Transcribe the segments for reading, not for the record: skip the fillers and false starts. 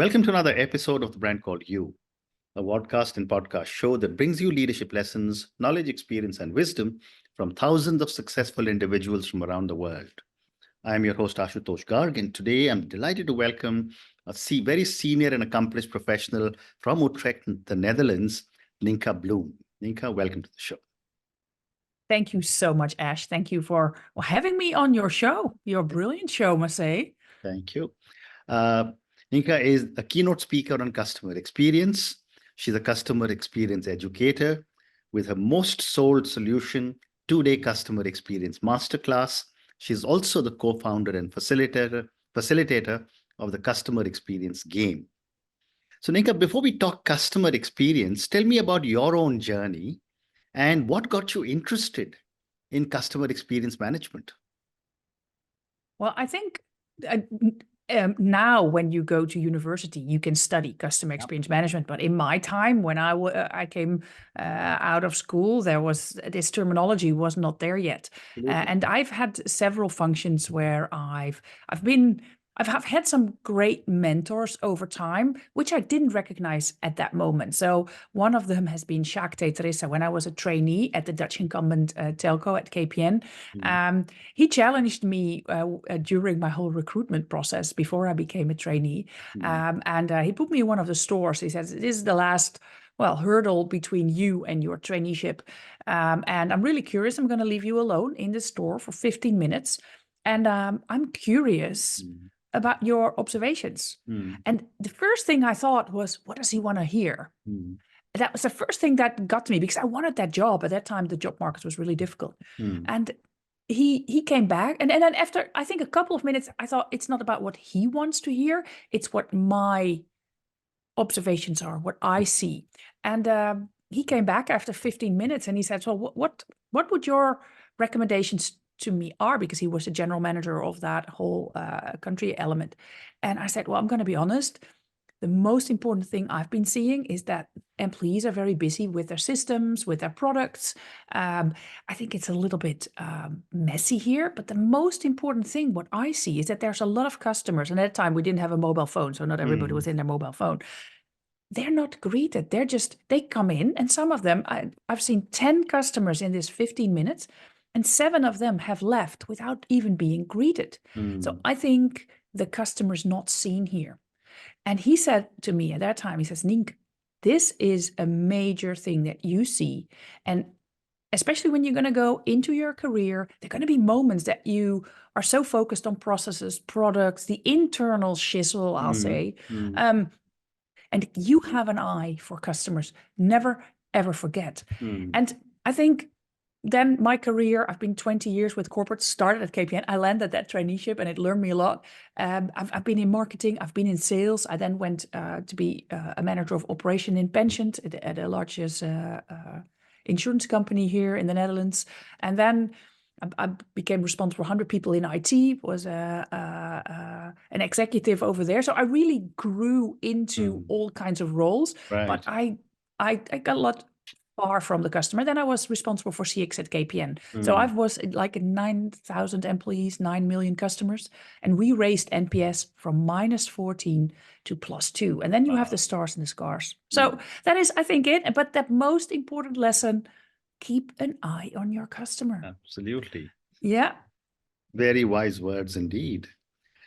Welcome to another episode of The Brand Called You, a podcast and podcast show that brings you leadership lessons, knowledge, experience, and wisdom from thousands of successful individuals from around the world. I am your host, Ashutosh Garg, and today I'm delighted to welcome a very senior and accomplished professional from Utrecht, the Netherlands, Nienke Bloem. Nienke, welcome to the show. Thank you so much, Ash. Thank you for having me on your show. Your brilliant show, must say. Thank you. Nienke is a keynote speaker on customer experience. She's a customer experience educator with her most sold solution, 2-day customer experience masterclass. She's also the co-founder and facilitator of the customer experience game. So Nienke, before we talk customer experience, tell me about your own journey and what got you interested in customer experience management. Well, I think now when you go to university, you can study customer experience management. But in my time, when I came out of school, this terminology was not there yet. And I've had several functions where I've had some great mentors over time, which I didn't recognize at that moment. So one of them has been Jacques Teresa when I was a trainee at the Dutch incumbent telco at KPN. He challenged me during my whole recruitment process before I became a trainee. And he put me in one of the stores. He says, this is the last hurdle between you and your traineeship. And I'm really curious. I'm going to leave you alone in the store for 15 minutes. And I'm curious about your observations. And the first thing I thought was, what does he want to hear? That was the first thing that got to me, because I wanted that job. At that time, the job market was really difficult. And he came back. And then after, I think, a couple of minutes, I thought, it's not about what he wants to hear. It's what my observations are, what I see. And he came back after 15 minutes and he said, so what would your recommendations to me are, because he was the general manager of that whole country element. And I said, well, I'm going to be honest. The most important thing I've been seeing is that employees are very busy with their systems, with their products. I think it's a little bit messy here, but the most important thing, what I see, is that there's a lot of customers. And at that time we didn't have a mobile phone, so not everybody was in their mobile phone. They're not greeted. They come in, and some of them, I've seen 10 customers in this 15 minutes, and 7 of them have left without even being greeted. So I think the customer's not seen here. And he said to me at that time, he says, Nienke, this is a major thing that you see. And especially when you're going to go into your career, there are going to be moments that you are so focused on processes, products, the internal shizzle, I'll say. And you have an eye for customers. Never, ever forget. And I think then my career, I've been 20 years with corporate, started at KPN. I landed that traineeship and it learned me a lot. I've been in marketing, I've been in sales. I then went to be a manager of operation in pensions at the largest insurance company here in the Netherlands. And then I became responsible for 100 people in IT, was an executive over there. So I really grew into all kinds of roles, but I got a lot far from the customer. Then I was responsible for CX at KPN. So I was like 9,000 employees, 9 million customers. And we raised NPS from -14 to +2. And then you have the stars and the scars. So that is, I think, it. But the most important lesson, keep an eye on your customer. Absolutely. Yeah. Very wise words indeed.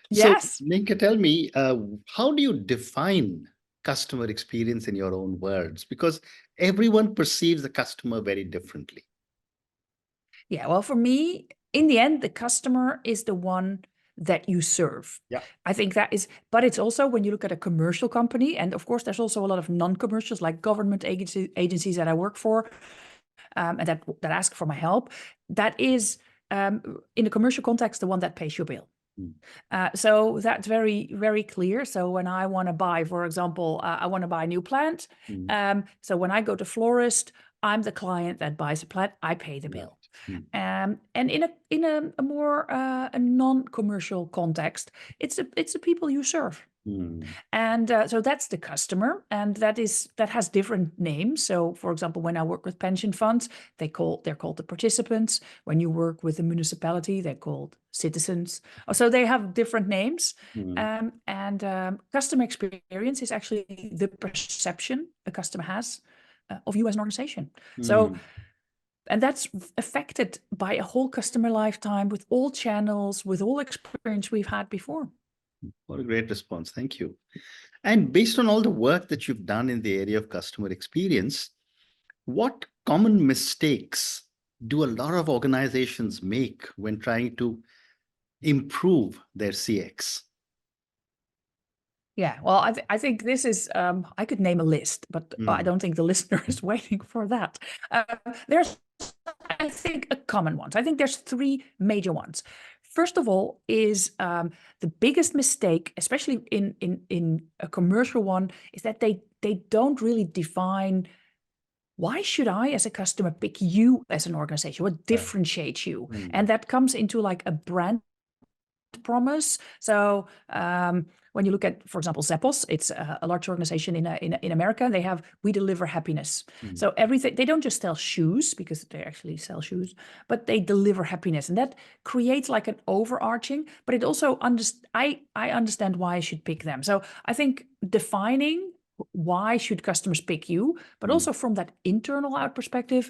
Yes. So, Nienke, tell me, how do you define customer experience in your own words? Because everyone perceives the customer very differently. Yeah, well, for me, in the end, the customer is the one that you serve. Yeah. I think that is, but it's also when you look at a commercial company, and of course, there's also a lot of non-commercials like government agencies that I work for, and that ask for my help. That is, in the commercial context, the one that pays your bill. So that's very, very clear. So when I want to buy, for example, I want to buy a new plant. So when I go to florist, I'm the client that buys a plant. I pay the bill. And in a more a non-commercial context, it's the people you serve. And so that's the customer, and that has different names. So, for example, when I work with pension funds, they're called the participants. When you work with a municipality, they're called citizens. So they have different names. Customer experience is actually the perception a customer has of you as an organization. So. And that's affected by a whole customer lifetime with all channels, with all experience we've had before. What a great response. Thank you. And based on all the work that you've done in the area of customer experience, what common mistakes do a lot of organizations make when trying to improve their CX? Yeah, well, I think this is, I could name a list, but I don't think the listener is waiting for that. There's, I think, a common ones. I think there's three major ones. First of all is the biggest mistake, especially in a commercial one, is that they don't really define why should I, as a customer, pick you as an organization? What differentiates you? And that comes into like a brand promise. So when you look at, for example, Zappos, it's a large organization in America. They have, we deliver happiness. So everything, they don't just sell shoes, because they actually sell shoes, but they deliver happiness. And that creates like an overarching, but it also, I understand why I should pick them. So I think defining why should customers pick you, but also from that internal out perspective,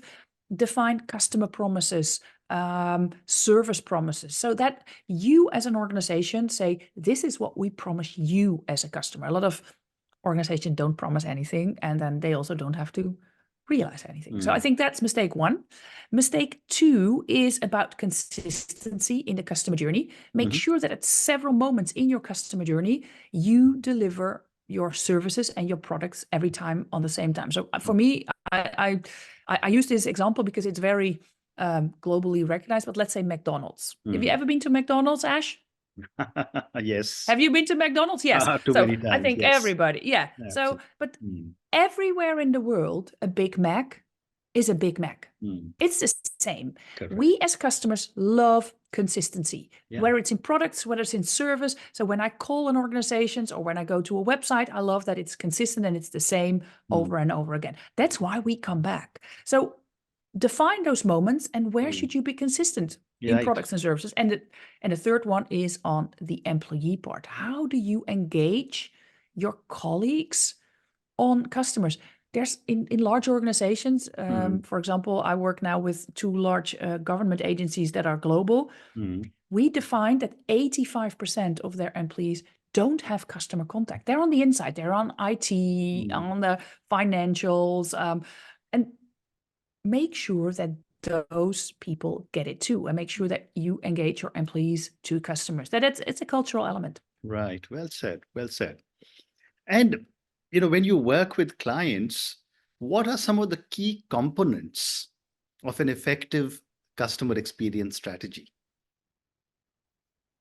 define customer promises, service promises, so that you as an organization say, this is what we promise you as a customer. A lot of organizations don't promise anything, and then they also don't have to realize anything. So I think that's mistake one. Mistake two is about consistency in the customer journey. Make sure that at several moments in your customer journey, you deliver your services and your products every time on the same time. So for me, I use this example because it's very globally recognized, but let's say McDonald's. Have you ever been to McDonald's, Ash? Yes. Have you been to McDonald's? Yes. Too many times, I think yes. everybody, yeah. So, but everywhere in the world, a Big Mac is a Big Mac. It's the same. Correct. We as customers love consistency, whether it's in products, whether it's in service. So when I call an organization or when I go to a website, I love that it's consistent and it's the same over and over again. That's why we come back. So define those moments, and where should you be consistent in products and services. And the third one is on the employee part. How do you engage your colleagues on customers? There's in large organizations, for example, I work now with two large government agencies that are global. We defined that 85% of their employees don't have customer contact. They're on the inside, they're on IT, on the financials, and make sure that those people get it too, and make sure that you engage your employees to customers. It's a cultural element. Right. Well said. Well said. And when you work with clients, what are some of the key components of an effective customer experience strategy?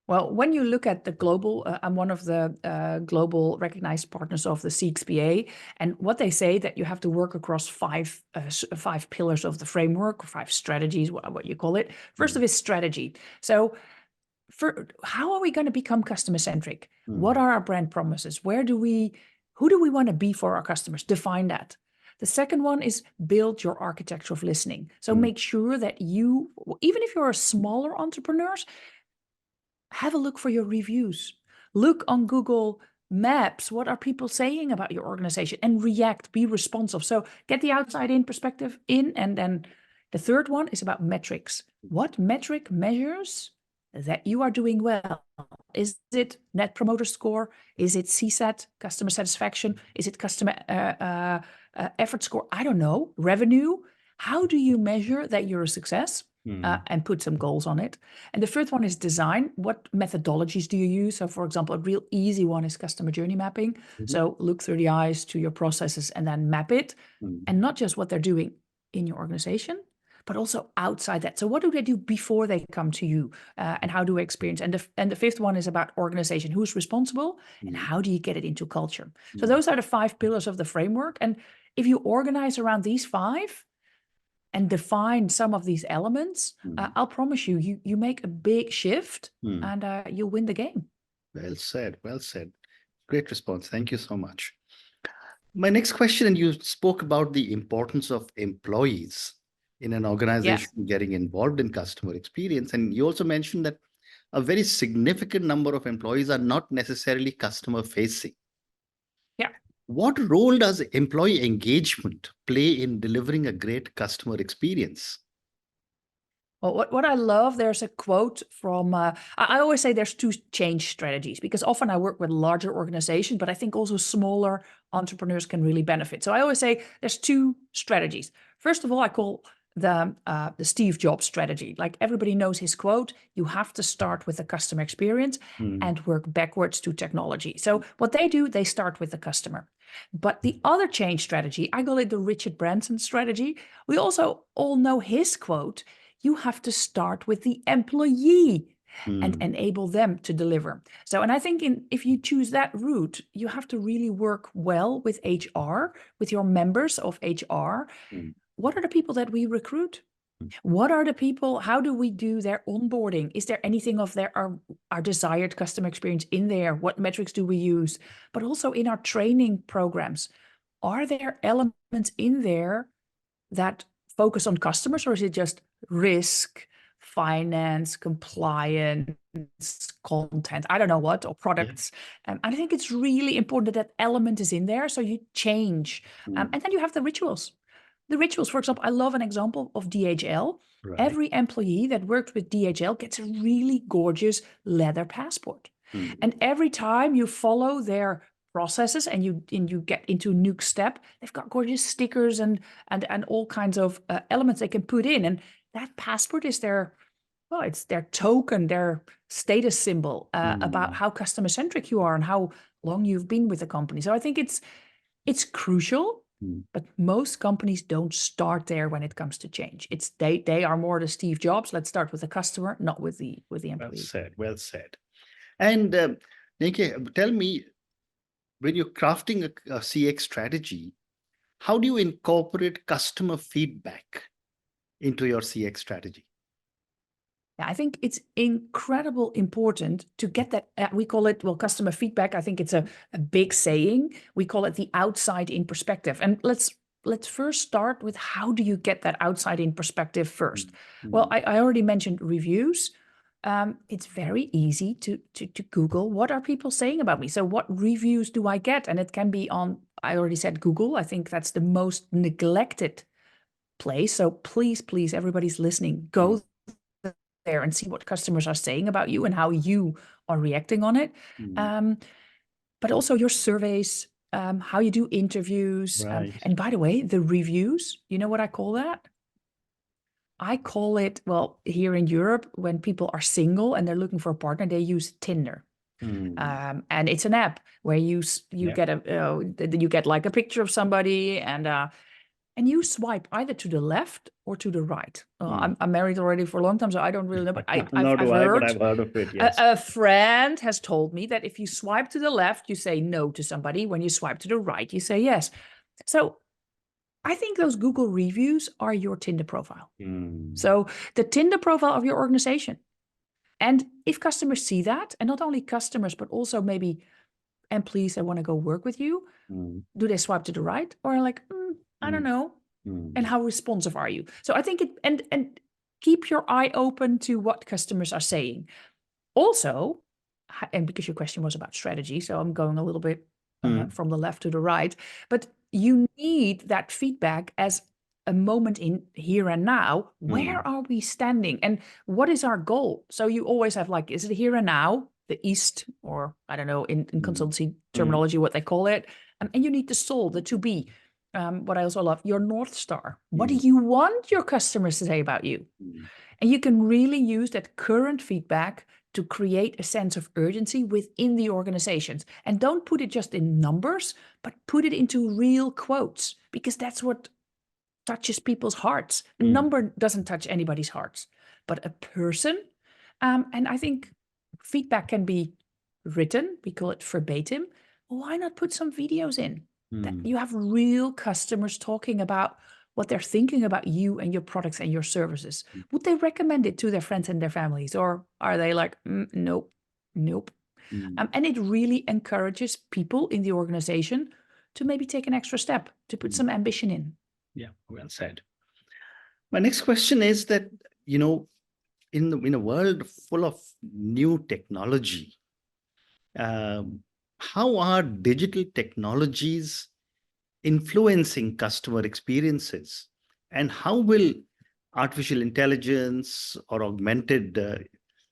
Well, when you look at the global, I'm one of the global recognized partners of the CXPA, and what they say that you have to work across five pillars of the framework, or five strategies, what you call it. First of is strategy. So how are we going to become customer-centric? What are our brand promises? Who do we want to be for our customers? Define that. The second one is build your architecture of listening. So make sure that you, even if you're a smaller entrepreneurs, have a look for your reviews. Look on Google Maps. What are people saying about your organization? And react, be responsive. So get the outside in perspective in. And then the third one is about metrics. What metric measures that you are doing well? Is it Net Promoter Score? Is it CSAT, customer satisfaction? Is it customer effort score? I don't know. Revenue? How do you measure that you're a success? And put some goals on it. And the third one is design. What methodologies do you use? So for example, a real easy one is customer journey mapping. So look through the eyes to your processes and then map it. And not just what they're doing in your organization, but also outside that. So what do they do before they come to you? And how do they experience? And the fifth one is about organization. Who's responsible? And how do you get it into culture? So those are the 5 pillars of the framework. And if you organize around these 5, and define some of these elements, I'll promise you, you make a big shift and you'll win the game. Well said. Well said. Great response. Thank you so much. My next question, and you spoke about the importance of employees in an organization getting involved in customer experience. And you also mentioned that a very significant number of employees are not necessarily customer facing. Yeah. What role does employee engagement play in delivering a great customer experience? Well, what I love, there's a quote from, I always say there's two change strategies, because often I work with larger organizations, but I think also smaller entrepreneurs can really benefit. So I always say there's two strategies. First of all, I call the Steve Jobs strategy. Like everybody knows his quote, you have to start with the customer experience and work backwards to technology. So what they do, they start with the customer. But the other change strategy, I call it the Richard Branson strategy. We also all know his quote, you have to start with the employee and enable them to deliver. So, and I think if you choose that route, you have to really work well with HR, with your members of HR. What are the people that we recruit? What are the people? How do we do their onboarding? Is there anything of our desired customer experience in there? What metrics do we use? But also in our training programs, are there elements in there that focus on customers, or is it just risk, finance, compliance, content, I don't know what, or products? And I think it's really important that that element is in there. So you change. And then you have the rituals. The rituals, for example, I love an example of DHL. Right. Every employee that works with DHL gets a really gorgeous leather passport. And every time you follow their processes and you get into a new step, they've got gorgeous stickers and all kinds of elements they can put in. And that passport is their, well, it's their token, their status symbol about how customer-centric you are and how long you've been with the company. So I think it's crucial. But most companies don't start there when it comes to change. It's they are more the Steve Jobs. Let's start with the customer, not with the employee. Well said. Well said. And Nienke, tell me, when you're crafting a CX strategy, how do you incorporate customer feedback into your CX strategy? Yeah, I think it's incredibly important to get that. We call it, well, customer feedback. I think it's a big saying. We call it the outside-in perspective. And let's first start with, how do you get that outside-in perspective first? Well, I already mentioned reviews. It's very easy to Google, what are people saying about me? So what reviews do I get? And it can be on, I already said Google. I think that's the most neglected place. So please, everybody's listening, go there and see what customers are saying about you and how you are reacting on it. But also your surveys, how you do interviews. Right. And by the way, the reviews, you know what I call that? I call it, well, here in Europe, when people are single and they're looking for a partner, they use Tinder. And it's an app where you get like a picture of somebody and you swipe either to the left or to the right. I'm married already for a long time, so I don't really know, but I've heard, but I've heard of it, yes. A friend has told me that if you swipe to the left, you say no to somebody. When you swipe to the right, you say yes. So I think those Google reviews are your Tinder profile. So the Tinder profile of your organization. And if customers see that, and not only customers, but also maybe employees that want to go work with you, do they swipe to the right, or like, I don't know. And how responsive are you? So I think and keep your eye open to what customers are saying. Also, and because your question was about strategy, so I'm going a little bit from the left to the right, but you need that feedback as a moment in here and now. Where are we standing and what is our goal? So you always have like, is it here and now, the East, or I don't know, in consultancy terminology, what they call it. And you need the soul, the to be. What I also love, your North Star. What do you want your customers to say about you? And you can really use that current feedback to create a sense of urgency within the organizations. And don't put it just in numbers, but put it into real quotes, because that's what touches people's hearts. A number doesn't touch anybody's hearts, but a person. And I think feedback can be written. We call it verbatim. Why not put some videos in? That you have real customers talking about what they're thinking about you and your products and your services. Would they recommend it to their friends and their families? Or are they like, nope. And it really encourages people in the organization to maybe take an extra step, to put some ambition in. Yeah, well said. My next question is that, in a world full of new technology, how are digital technologies influencing customer experiences? And how will artificial intelligence or augmented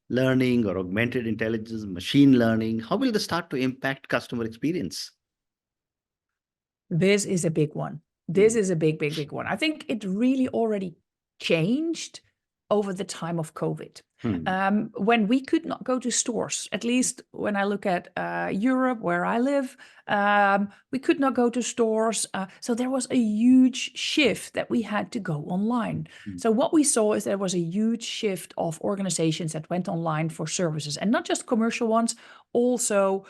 learning or augmented intelligence, machine learning, how will they start to impact customer experience? This is a big one. This is a big one. I think it really already changed over the time of COVID. When we could not go to stores, at least when I look at Europe, where I live, we could not go to stores. So there was a huge shift that we had to go online. So what we saw is there was a huge shift of organizations that went online for services, and not just commercial ones, also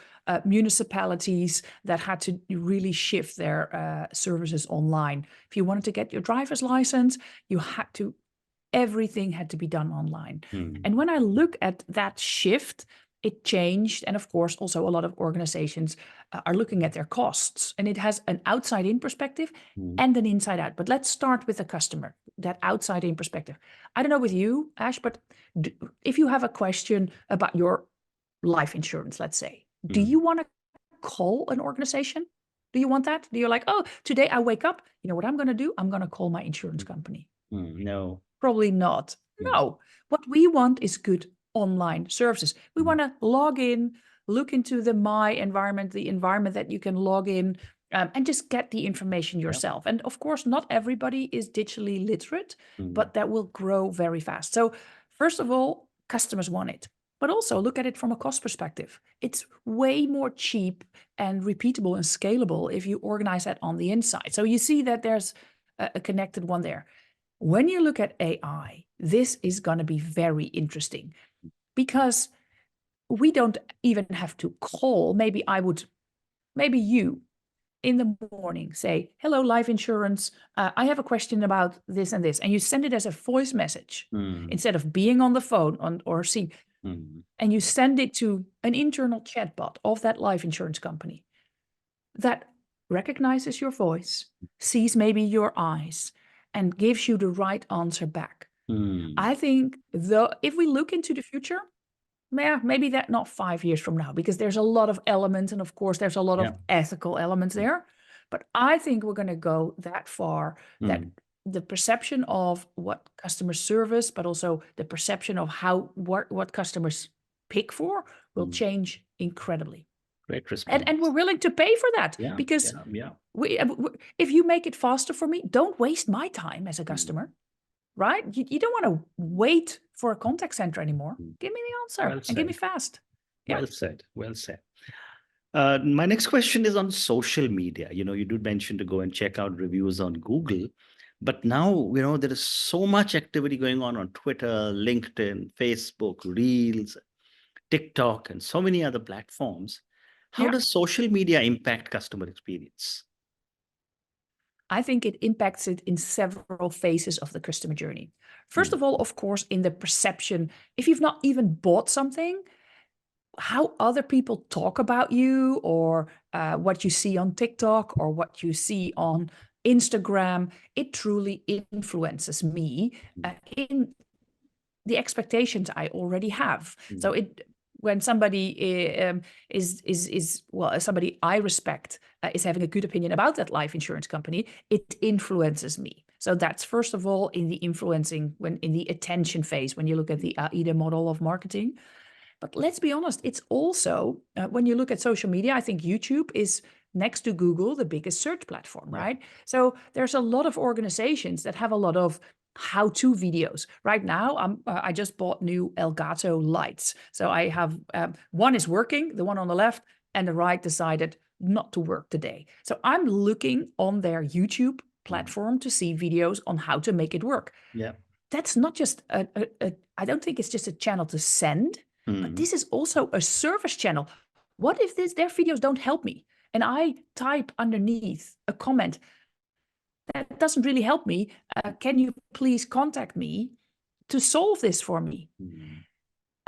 municipalities that had to really shift their services online. If you wanted to get your driver's license, everything had to be done online. And when I look at that shift, it changed. And of course, also a lot of organizations are looking at their costs, and it has an outside-in perspective and an inside-out. But let's start with the customer, that outside-in perspective. I don't know with you, Ash, but if you have a question about your life insurance, let's say, do you want to call an organization? Do you want that? Do you like, oh, today I wake up, you know what I'm going to do? I'm going to call my insurance company. No. Probably not. No. What we want is good online services. We want to log in, look into the My environment, the environment that you can log in, and just get the information yourself. And of course, not everybody is digitally literate, but that will grow very fast. So first of all, customers want it. But also look at it from a cost perspective. It's way more cheap and repeatable and scalable if you organize that on the inside. So you see that there's a connected one there. When you look at AI, this is going to be very interesting because we don't even have to call. Maybe you in the morning say, hello, life insurance. I have a question about this and this. And you send it as a voice message instead of being on the phone or seeing. And you send it to an internal chatbot of that life insurance company that recognizes your voice, sees maybe your eyes, and gives you the right answer back. I think if we look into the future, maybe that not 5 years from now, because there's a lot of elements, and of course there's a lot of ethical elements there. But I think we're going to go that far that the perception of what customer service, but also the perception of what customers pick for will change incredibly. Great response. And we're willing to pay for that because if you make it faster for me, don't waste my time as a customer, right? You don't want to wait for a contact center anymore. Give me the answer and give me fast. Well said. Well said. My next question is on social media. You did mention to go and check out reviews on Google, but now, there is so much activity going on Twitter, LinkedIn, Facebook, Reels, TikTok, and so many other platforms. How does social media impact customer experience? I think it impacts it in several phases of the customer journey. First of all, of course, in the perception, if you've not even bought something, how other people talk about you, or what you see on TikTok or what you see on Instagram, it truly influences me in the expectations I already have. So when somebody somebody I respect is having a good opinion about that life insurance company, it influences me. So that's first of all in the influencing, in the attention phase, when you look at the AIDA model of marketing. But let's be honest, it's also, when you look at social media, I think YouTube is next to Google the biggest search platform, right? So there's a lot of organizations that have a lot of how-to videos. Right now, I just bought new Elgato lights. So I have, one is working, the one on the left, and the right decided not to work today. So I'm looking on their YouTube platform to see videos on how to make it work. Yeah. That's not just I don't think it's just a channel to send, but this is also a service channel. What if their videos don't help me? And I type underneath a comment that doesn't really help me. Can you please contact me to solve this for me?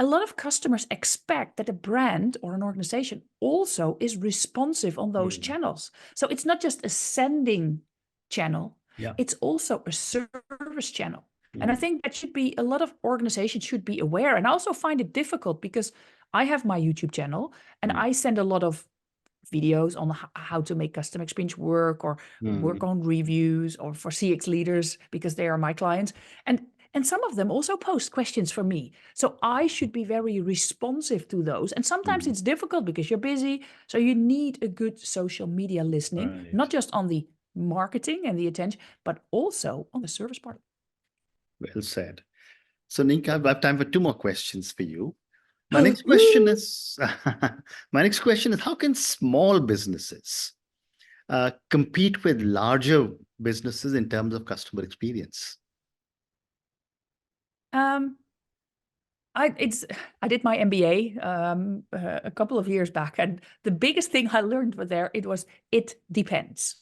a lot of customers expect that a brand or an organization also is responsive on those channels. So it's not just a sending channel, it's also a service channel. And I think that should be, a lot of organizations should be aware. And I also find it difficult because I have my YouTube channel and I send a lot of videos on how to make customer experience work, or work on reviews, or for CX leaders because they are my clients. And some of them also post questions for me. So I should be very responsive to those. And sometimes it's difficult because you're busy. So you need a good social media listening, not just on the marketing and the attention, but also on the service part. Well said. So Nienke, I have time for 2 more questions for you. My next question is, how can small businesses compete with larger businesses in terms of customer experience? I did my MBA a couple of years back, and the biggest thing I learned it depends.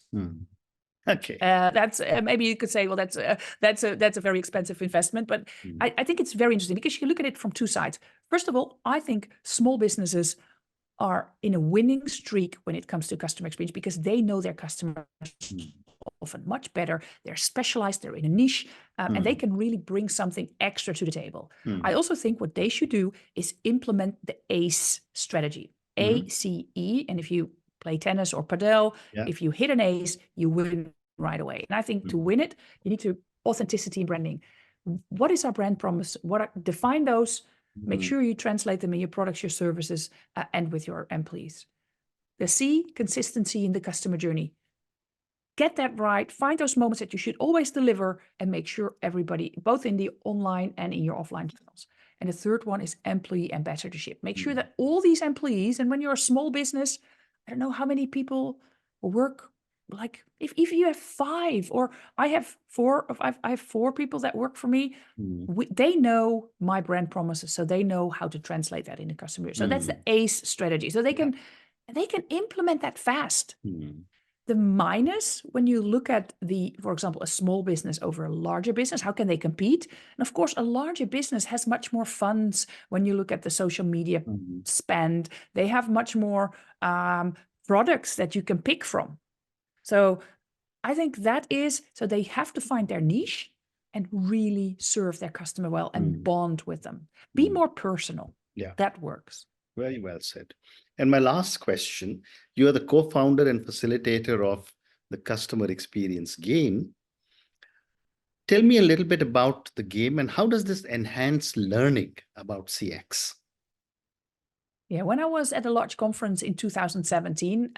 Okay. That's maybe you could say, well, that's a very expensive investment, but I think it's very interesting because you look at it from 2 sides. First of all, I think small businesses are in a winning streak when it comes to customer experience because they know their customers often much better. They're specialized, they're in a niche, and they can really bring something extra to the table. I also think what they should do is implement the ACE strategy, ACE. And if you play tennis or padel, if you hit an ace, you win right away. And I think to win it, you need to authenticity and branding. What is our brand promise? Define those, make sure you translate them in your products, your services, and with your employees. The C, consistency in the customer journey. Get that right, find those moments that you should always deliver, and make sure everybody, both in the online and in your offline channels. And the third one is employee ambassadorship. Make sure that all these employees, and when you're a small business, I don't know how many people work, like if you have 5, or I have 4, I have 4 people that work for me, they know my brand promises, so they know how to translate that into customer. So that's the ACE strategy. So they can implement that fast. The minus, when you look at for example, a small business over a larger business, how can they compete? And of course, a larger business has much more funds. When you look at the social media spend, they have much more products that you can pick from. So I think so they have to find their niche and really serve their customer well and bond with them. Be more personal. Yeah, that works. Very well said. And my last question, you are the co-founder and facilitator of the Customer Experience Game. Tell me a little bit about the game and how does this enhance learning about CX? Yeah, when I was at a large conference in 2017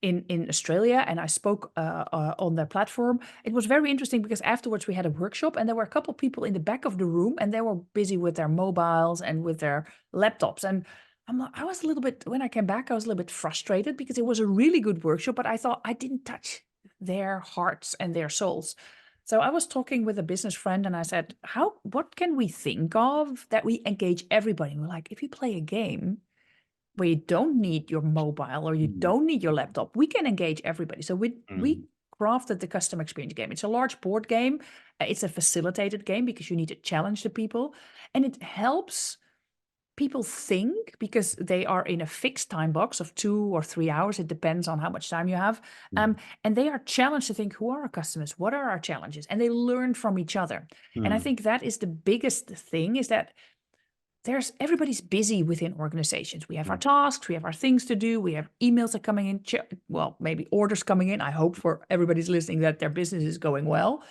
in Australia, and I spoke on their platform, it was very interesting because afterwards we had a workshop, and there were a couple of people in the back of the room, and they were busy with their mobiles and with their laptops. And I was a little bit, when I came back, I was a little bit frustrated because it was a really good workshop, but I thought I didn't touch their hearts and their souls. So I was talking with a business friend, and I said, what can we think of that we engage everybody? And we're like, if you play a game where you don't need your mobile or you don't need your laptop, we can engage everybody. So we crafted the customer experience game. It's a large board game. It's a facilitated game because you need to challenge the people, and it helps people think because they are in a fixed time box of 2 or 3 hours. It depends on how much time you have. And they are challenged to think, who are our customers? What are our challenges? And they learn from each other. And I think that is the biggest thing, is that everybody's busy within organizations. We have our tasks, we have our things to do, we have emails that are coming in, well, maybe orders coming in. I hope for everybody's listening that their business is going well.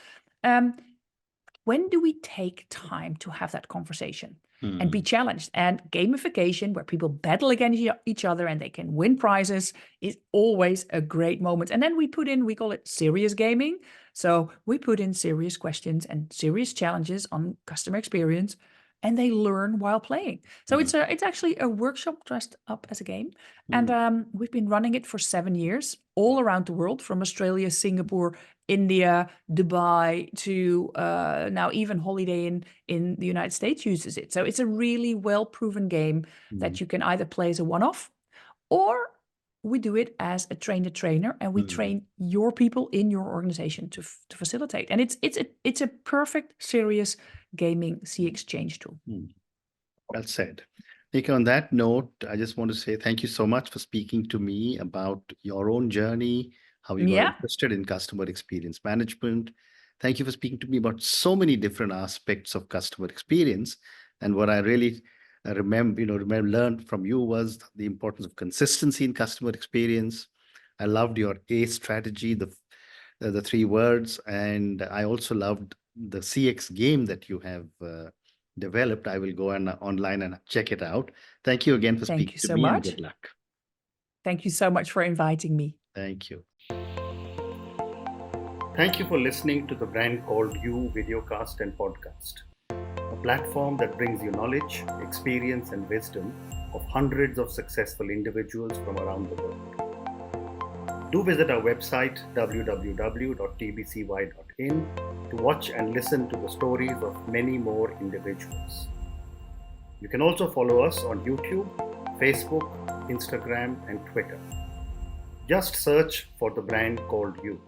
When do we take time to have that conversation and be challenged? And gamification, where people battle against each other and they can win prizes, is always a great moment. And then we call it serious gaming. So we put in serious questions and serious challenges on customer experience, and they learn while playing. So it's actually a workshop dressed up as a game. And we've been running it for 7 years all around the world, from Australia, Singapore, India, Dubai, to now even Holiday Inn in the United States uses it. So it's a really well-proven game that you can either play as a one-off, or we do it as a trainer, and we train your people in your organization to facilitate. And it's a perfect, serious gaming CX change tool. Well said. Nienke, on that note, I just want to say thank you so much for speaking to me about your own journey, how you got Yeah. interested in customer experience management. Thank you for speaking to me about so many different aspects of customer experience. And what I really learned from you was the importance of consistency in customer experience. I loved your A strategy, the three words, and I also loved the CX game that you have developed. I will go online and check it out. Thank you again for Thank speaking you to so me, and much. good luck. Thank you so much for inviting me. Thank you. Thank you for listening to the Brand Called You videocast and podcast, a platform that brings you knowledge, experience, and wisdom of hundreds of successful individuals from around the world. Do visit our website www.tbcy.in to watch and listen to the stories of many more individuals. You can also follow us on YouTube, Facebook, Instagram, and Twitter. Just search for the Brand Called You.